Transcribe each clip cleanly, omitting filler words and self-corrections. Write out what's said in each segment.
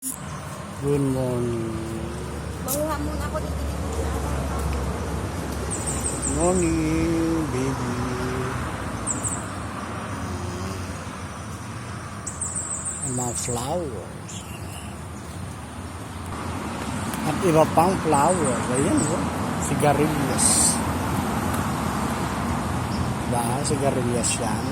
Good morning. Manguha muna ako dito. Morning, baby. Ang mga flowers. At iba pang flowers. Ayan, oh. Sigarilyas. Diba? Sigarilyas yan.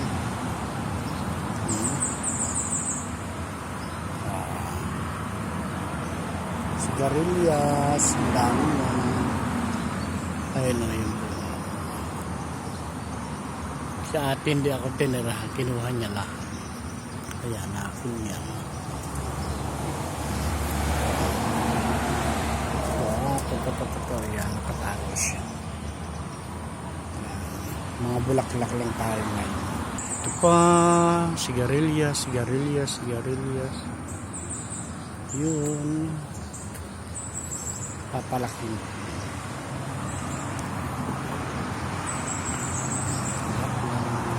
Sigarilyas. Ang dami yan. Ayun na yun po. Sa atin di ako tinirahan. Kinuha niya lahat. Kaya nakin yan. Yan, nakatago siya. Mga bulaklak lang tayo ngayon. Ito pa, sigarilyas, sigarilyas, sigarilyas. Yun. Papalakin.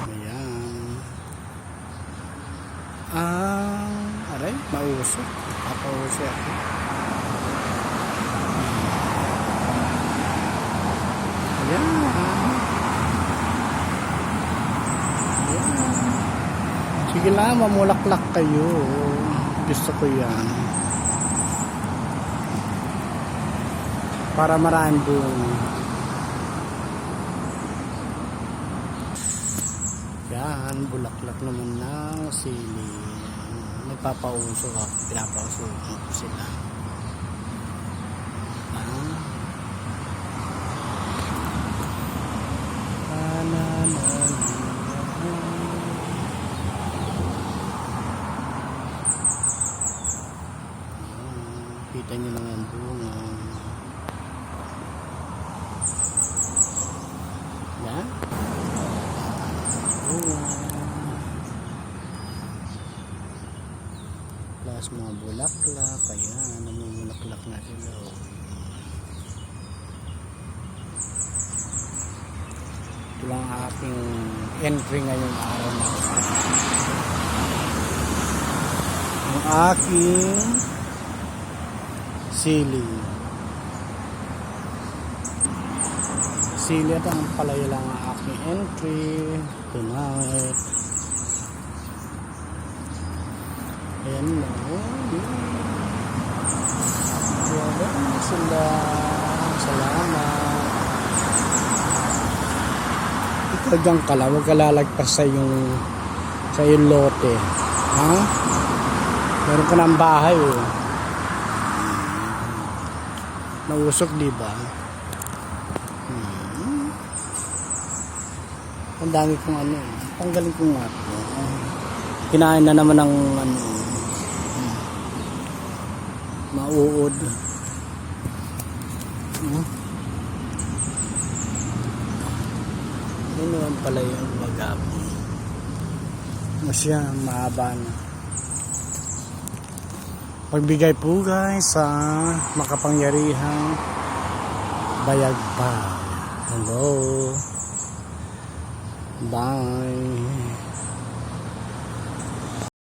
Ayan. Aray, mausok. Papausok ako. Ayan. Sige lang, mamulaklak kayo. Gusto ko yan. Para maraming bunga. Yan, bulaklak naman ng sili. Nagpapausok ako. Pinapausok ko sila. Kita nyo lang ang bunga. Yan. Bunga. Plus mga bulaklak. Ayan, namumulaklak na sila. Ito lang aking entry ngayong araw na. Ang aking sili. Sili at ang palaya lang ang aking entry tonight. Ayan mo. Wala sila. Salamat. Ikaw dyan ka lang. Huwag ka lalagpas sa yung lote. Ha? Meron ka ng bahay eh. Nausok, di ba? Ang dami kong ano. Tanggalin ko nga ito. Kinain na naman ng ano. Mauod. Yun naman pala yung magabong. Masya, mahaba na. Pagbigay po guys sa makapangyarihang Bayagpag. Hello. Bye.